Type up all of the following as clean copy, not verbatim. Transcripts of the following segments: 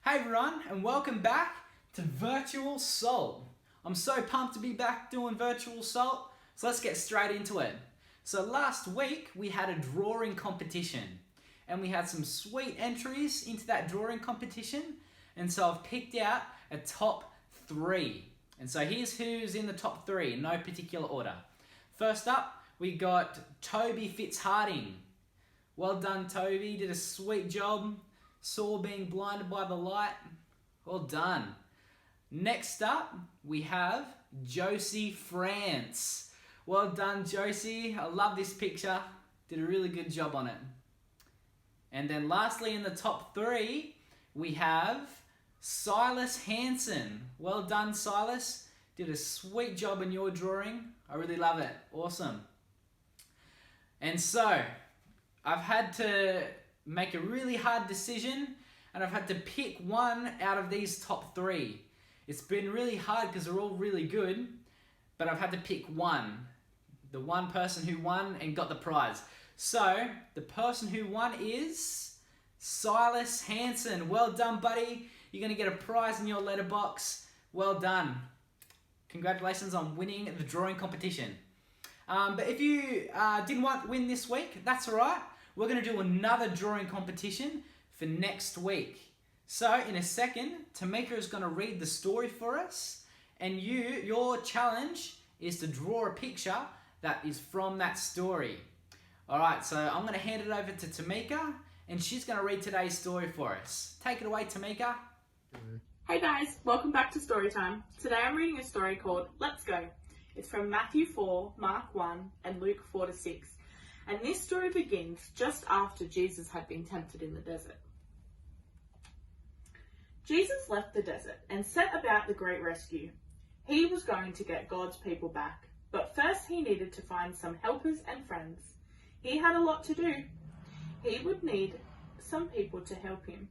Hey everyone, and welcome back to Virtual Salt. I'm so pumped to be back doing Virtual Salt, so let's get straight into it. So last week we had a drawing competition, and we had some sweet entries into that drawing competition, and so I've picked out a top 3. And so here's who's in the top 3, in no particular order. First up, we got Toby Fitzharding. Well done, Toby, did a sweet job. Saw being blinded by the light. Well done. Next up, we have Josie France. Well done, Josie. I love this picture. Did a really good job on it. And then lastly, in the top 3, we have Silas Hansen. Well done, Silas. Did a sweet job in your drawing. I really love it. Awesome. And so, I've had to make a really hard decision, and I've had to pick one out of these top 3. It's been really hard because they're all really good, but I've had to pick one. The one person who won and got the prize. So, the person who won is Silas Hansen. Well done, buddy. You're going to get a prize in your letterbox. Well done. Congratulations on winning the drawing competition. But if you didn't win this week, that's alright. We're going to do another drawing competition for next week. So, in a second, Tamika is going to read the story for us, and your challenge is to draw a picture that is from that story. Alright, so I'm going to hand it over to Tamika, and she's going to read today's story for us. Take it away, Tamika. Hey guys, welcome back to Storytime. Today I'm reading a story called Let's Go. It's from Matthew 4, Mark 1, and Luke 4-6. And this story begins just after Jesus had been tempted in the desert. Jesus left the desert and set about the great rescue. He was going to get God's people back, but first he needed to find some helpers and friends. He had a lot to do. He would need some people to help him.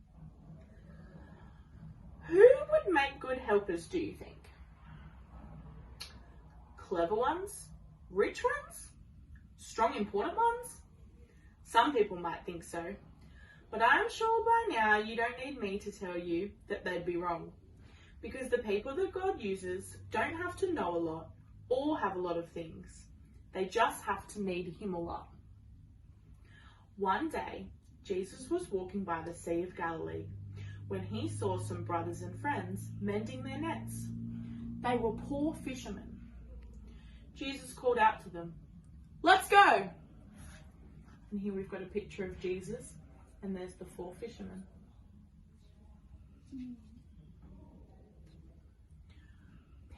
Who would make good helpers, do you think? Clever ones? Rich ones? Strong, important ones? Some people might think so, but I'm sure by now you don't need me to tell you that they'd be wrong, because the people that God uses don't have to know a lot or have a lot of things. They just have to need Him a lot. One day, Jesus was walking by the Sea of Galilee when he saw some brothers and friends mending their nets. They were poor fishermen. Jesus called out to them, "Let's go!" And here we've got a picture of Jesus, and there's the 4 fishermen.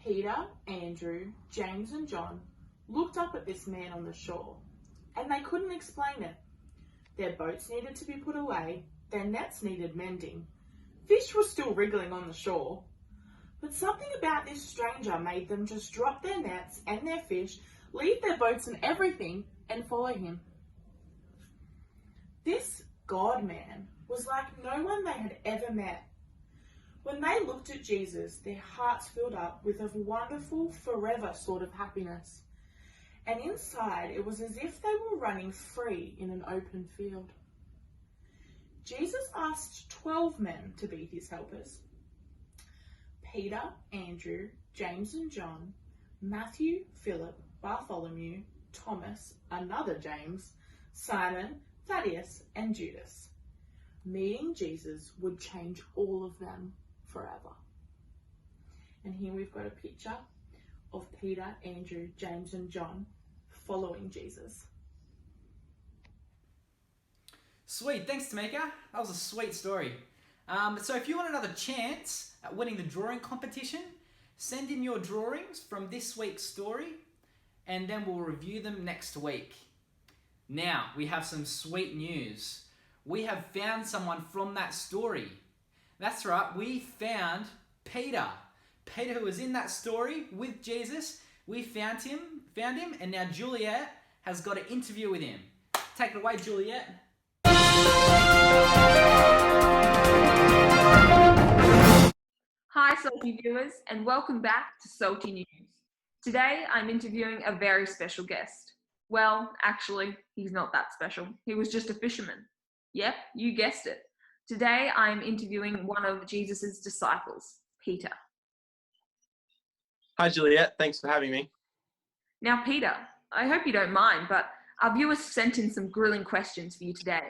Peter, Andrew, James and John looked up at this man on the shore, and they couldn't explain it. Their boats needed to be put away, their nets needed mending. Fish were still wriggling on the shore. But something about this stranger made them just drop their nets and their fish, leave their boats and everything, and follow him. This God-man was like no one they had ever met. When they looked at Jesus, their hearts filled up with a wonderful, forever sort of happiness. And inside, it was as if they were running free in an open field. Jesus asked 12 men to be his helpers. Peter, Andrew, James and John, Matthew, Philip, Bartholomew, Thomas, another James, Simon, Thaddeus, and Judas. Meeting Jesus would change all of them forever. And here we've got a picture of Peter, Andrew, James and John following Jesus. Sweet, thanks Tamika. That was a sweet story. So if you want another chance at winning the drawing competition, send in your drawings from this week's story, and then we'll review them next week. Now, we have some sweet news. We have found someone from that story. That's right, we found Peter. Peter, who was in that story with Jesus, we found him, and now Juliet has got an interview with him. Take it away, Juliet. Hi Salty viewers, and welcome back to Salty News. Today I'm interviewing a very special guest. Well, actually, he's not that special. He was just a fisherman. Yep, you guessed it. Today I'm interviewing one of Jesus' disciples, Peter. Hi, Juliet. Thanks for having me. Now, Peter, I hope you don't mind, but our viewers sent in some grilling questions for you today.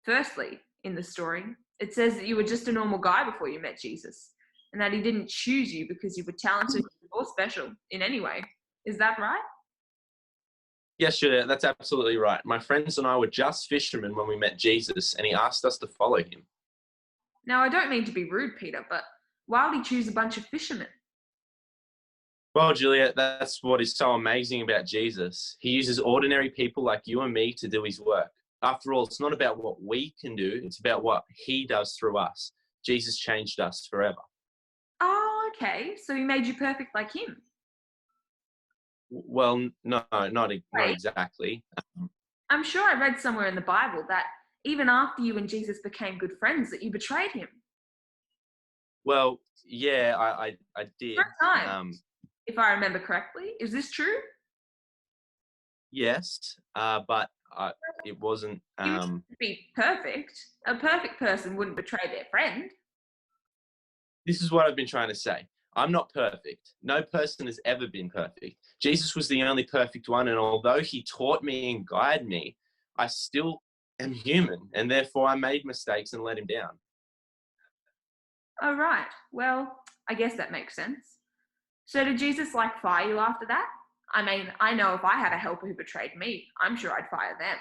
Firstly, in the story, it says that you were just a normal guy before you met Jesus, and that he didn't choose you because you were talented or special in any way. Is that right? Yes, Juliet, that's absolutely right. My friends and I were just fishermen when we met Jesus, and he asked us to follow him. Now, I don't mean to be rude, Peter, but why would he choose a bunch of fishermen? Well, Juliet, that's what is so amazing about Jesus. He uses ordinary people like you and me to do his work. After all, it's not about what we can do, it's about what he does through us. Jesus changed us forever. Oh, okay. So he made you perfect like him. Well, no, not exactly. I'm sure I read somewhere in the Bible that even after you and Jesus became good friends, that you betrayed him. Well, yeah, I did. For a time, if I remember correctly. Is this true? Yes, but it wasn't. You mustn't be perfect. A perfect person wouldn't betray their friend. This is what I've been trying to say. I'm not perfect. No person has ever been perfect. Jesus was the only perfect one, and although he taught me and guided me, I still am human, and therefore I made mistakes and let him down. Oh, right. Well, I guess that makes sense. So did Jesus fire you after that? I mean, I know if I had a helper who betrayed me, I'm sure I'd fire them.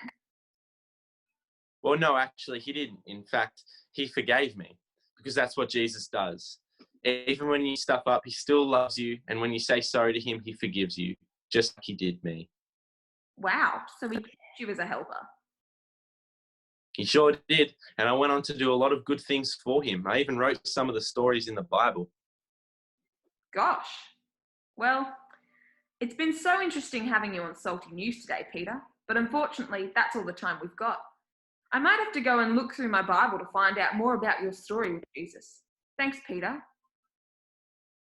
Well, no, actually, he didn't. In fact, he forgave me, because that's what Jesus does. Even when you stuff up, he still loves you, and when you say sorry to him, he forgives you, just like he did me. Wow, so he kept you as a helper. He sure did, and I went on to do a lot of good things for him. I even wrote some of the stories in the Bible. Gosh. Well, it's been so interesting having you on Salty News today, Peter, but unfortunately, that's all the time we've got. I might have to go and look through my Bible to find out more about your story with Jesus. Thanks, Peter.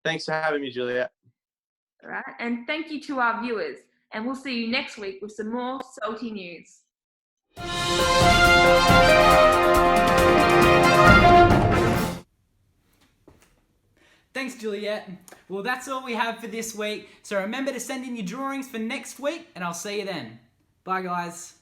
Thanks for having me, Juliet. All right, and thank you to our viewers, and we'll see you next week with some more Salty News. Thanks, Juliet. Well, that's all we have for this week. So remember to send in your drawings for next week, and I'll see you then. Bye, guys.